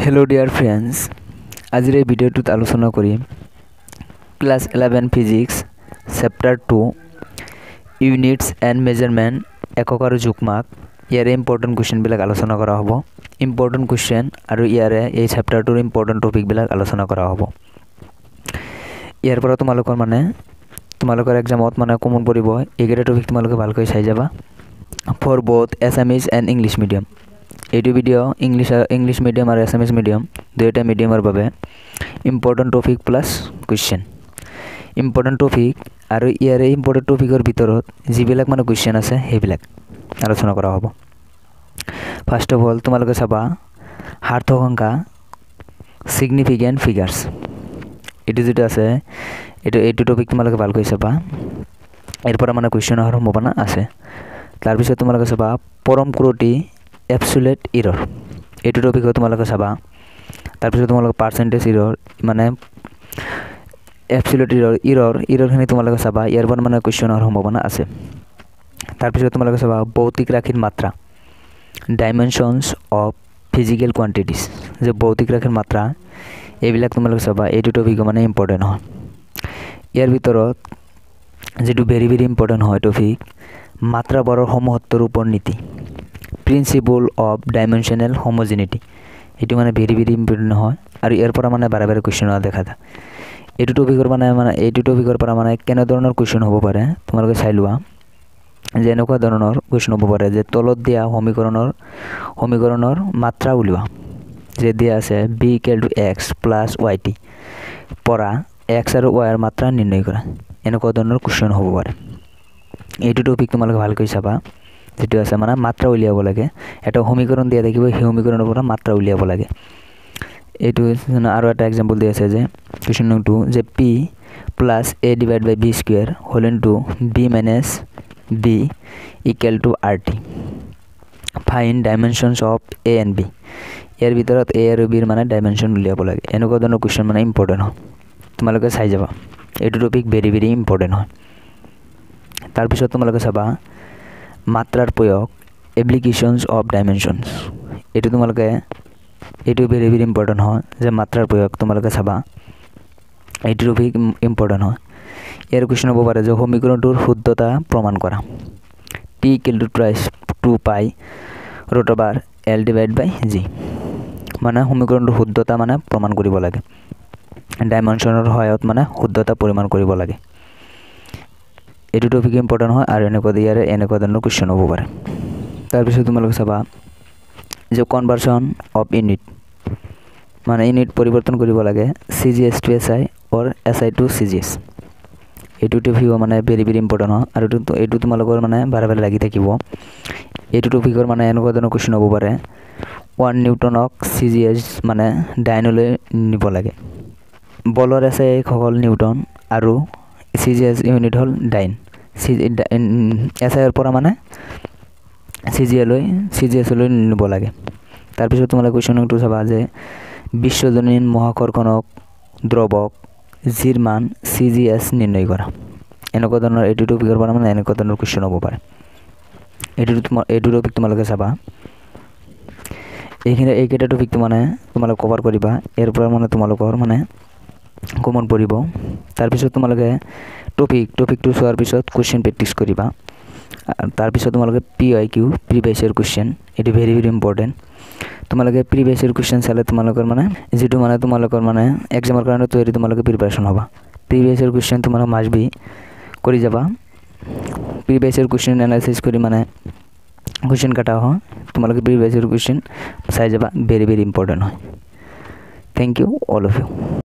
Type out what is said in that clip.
Hello dear friends, আজিৰ এই ভিডিঅ'টোত আলোচনা কৰিম class 11 physics chapter 2 units and measurement একক আৰু জোখমাক ইয়াৰে ইম্পৰ্টেণ্ট কুৱেশ্যনবিলাক আলোচনা কৰা হ'ব। ইম্পৰ্টেণ্ট কুৱেশ্যন আৰু ইয়াৰে এই চেপ্টাৰটোৰ ইম্পৰ্টেণ্ট টপিকবিলাক আলোচনা কৰা হ'ব। ইয়াৰ পৰা তোমালোকৰ এক্সামত কমন পৰিব এইকেইটা টপিক তোমালোকে ভালকৈ চাই যাবা for both Assamese and English medium. এইটো ভিডিঅ' ইংলিছ মিডিয়াম আৰু এছামিজ মিডিয়াম দুয়োটা মিডিয়ামৰ বাবে important topic plus question. Important topic আৰু ইয়াৰে ইম্পৰ্টেণ্ট টপিকৰ ভিতৰত যিবিলাক কুৱেশ্যন আছে সেইবিলাক আলোচনা কৰা হ'ব। ফাৰ্ষ্ট অফ অল তোমালোকে চাবা সাৰ্থক সংখ্যা ছিগনিফিকেণ্ট ফিগাৰ্ছ। এইটো যিটো আছে এইটো টপিক তোমালোকে ভালকৈ চাবা, ইয়াৰ পৰা কুৱেশ্যন অহাৰ সম্ভাৱনা আছে। তাৰপিছত তোমালোকে চাবা পৰম ক্ৰুটি এবছুলেট ইৰৰ, এইটো টপিকত তোমালোকে চাবা। তাৰপিছত তোমালোকে পাৰ্চেণ্টেজ ইৰৰ এবছুলেট ইৰৰখিনি তোমালোকে চাবা, ইয়াৰ পৰা কুৱেশ্যন অহাৰ সম্ভাৱনা আছে। তাৰপিছত তোমালোকে চাবা ভৌতিক ৰাশিৰ মাত্ৰা ডাইমেনশ্যনছ অফ ফিজিকেল কোৱান্টিটিছ, যে ভৌতিক ৰাশিৰ মাত্ৰা এইবিলাক তোমালোকে চাবা। এইটো টপিক ইম্পৰ্টেণ্ট হয়। ইয়াৰ ভিতৰত যিটো ভেৰি ভেৰি ইম্পৰ্টেণ্ট হয় টপিক মাত্ৰাবোৰৰ সমহত্বৰ ওপৰ নীতি প্ৰিন্সিপল অফ ডাইমেনশ্যনেল হোমোজেনিটি, এইটো ভেৰি ভেৰি ইম্পৰ্টেণ্ট হয় আৰু ইয়াৰ পৰা বাৰে বাৰে কুৱেশ্যন দেখা যায়। এইটো টপিকৰ এইটো টপিকৰ পৰা কেনেধৰণৰ কুৱেশ্যন হ'ব পাৰে তোমালোকে চাই লোৱা। যে এনেকুৱা ধৰণৰ কুৱেশ্যন হ'ব পাৰে যে তলত দিয়া সমীকৰণৰ মাত্ৰা উলিওৱা, যে দিয়া আছে B equal to X plus Y T পৰা এক্স আৰু ৱাইৰ মাত্ৰা নিৰ্ণয় কৰা, এনেকুৱা ধৰণৰ কুৱেশ্যন হ'ব পাৰে। এইটো টপিক তোমালোকে ভালকৈ চাবা। যিটো আছে মাত্ৰা উলিয়াব লাগে, এটা সমীকৰণ দিয়া থাকিব, সেই সমীকৰণৰ পৰা মাত্ৰা উলিয়াব লাগে। এইটো আৰু এটা এক্সাম্পল দিয়া আছে যে কুৱেশ্যন নং 2 যে P plus A divide by B square whole into B minus B equal to R T find dimensions of A and B. ইয়াৰ ভিতৰত এ আৰু বিৰ ডাইমেনশ্যন উলিয়াব লাগে। এনেকুৱা ধৰণৰ কুৱেশ্যন ইম্পৰ্টেণ্ট হয়, তোমালোকে চাই যাবা। এইটো টপিক ভেৰি ভেৰি ইম্পৰ্টেণ্ট হয়। তাৰপিছত তোমালোকে চাবা মাত্ৰাৰ প্ৰয়োগ এপ্লিকেশ্যনছ অফ ডাইমেনশ্যনছ, এইটো ভেৰি ভেৰি ইম্পৰ্টেণ্ট হয়, যে মাত্ৰাৰ প্ৰয়োগ তোমালোকে চাবা। এইটো টপিক ইম্পৰ্টেণ্ট হয়। ইয়াৰ কুৱেশ্যন হ'ব পাৰে যে সমীকৰণটোৰ শুদ্ধতা প্ৰমাণ কৰা টি ইকুৱেল টু টুৱাইছ 2 পাই ৰুট অভাৰ এল ডিভাইড বাই জি, সমীকৰণটোৰ শুদ্ধতা প্ৰমাণ কৰিব লাগে। ডাইমেনশ্যনৰ সহায়ত শুদ্ধতা পৰিমাণ কৰিব লাগে। এইটো টপিক ইম্পৰ্টেণ্ট হয় আৰু এনেকুৱা ধৰণৰ কুৱেশ্যন হ'ব পাৰে। তাৰপিছত তোমালোকে চাবা যে কনভাৰ্চন অফ ইউনিট, ইউনিট পৰিৱৰ্তন কৰিব লাগে C G S to S I or S I to C G S. এইটো টপিক ভেৰি ভেৰি ইম্পৰ্টেণ্ট হয় আৰু এইটো তোমালোকৰ বাৰে বাৰে লাগি থাকিব। এইটো টপিকৰ এনেকুৱা ধৰণৰ কুৱেশ্যন হ'ব পাৰে 1 নিউটনক চি জি এছ ডাইনলৈ নিব লাগে। বলৰ এছ আই হ'ল নিউটন আৰু চি জি এছ ইউনিট হ'ল ডাইন। এছ আইৰ পৰা চি জি এছলৈ নিব লাগে। তাৰপিছত তোমালোকে কুৱেশ্যন নং 2 চাবা যে বিশ্বজনীন মহাকৰ্ষণক দ্ৰৱক জিৰ মান চি জি এছ নিৰ্ণয় কৰা। এনেকুৱা ধৰণৰ এইটো টপিকৰ পৰা এনেকুৱা ধৰণৰ কুৱেশ্যন হ'ব পাৰে। এইটো টপিক তোমালোকে চাবা। এইকেইটা টপিক তোমালোকে কভাৰ কৰিবা, ইয়াৰ পৰা তোমালোকৰ কমন পৰিব। তাৰপিছত তোমালোকে টপিকটো চোৱাৰ পিছত কুৱেশ্যন প্ৰেক্টিছ কৰিবা। তাৰপিছত তোমালোকে PYQ প্ৰিভিয়াছ ইয়েৰ কুৱেশ্যন, এইটো ভেৰি ভেৰি ইম্পৰ্টেণ্ট। তোমালোকে প্ৰিভিয়াছ ইয়েৰ কুৱেশ্যন চালে তোমালোকৰ যিটো তোমালোকৰ এক্সামৰ কাৰণে তৈয়াৰী তোমালোকে প্ৰিপাৰেশ্যন হ'বা। প্ৰিভিয়াছ ইয়েৰ কুৱেশ্যন তোমালোকে মাষ্ট বি কৰি যাবা। প্ৰিভিয়াছ ইয়েৰ কুৱেশ্যন এনালাইচিছ কৰি কুৱেশ্যন কাটা হয়, তোমালোকে প্ৰিভিয়াছ ইয়েৰ কুৱেশ্যন চাই যাবা। ভেৰি ভেৰি ইম্পৰ্টেণ্ট হয়। Thank you all of U.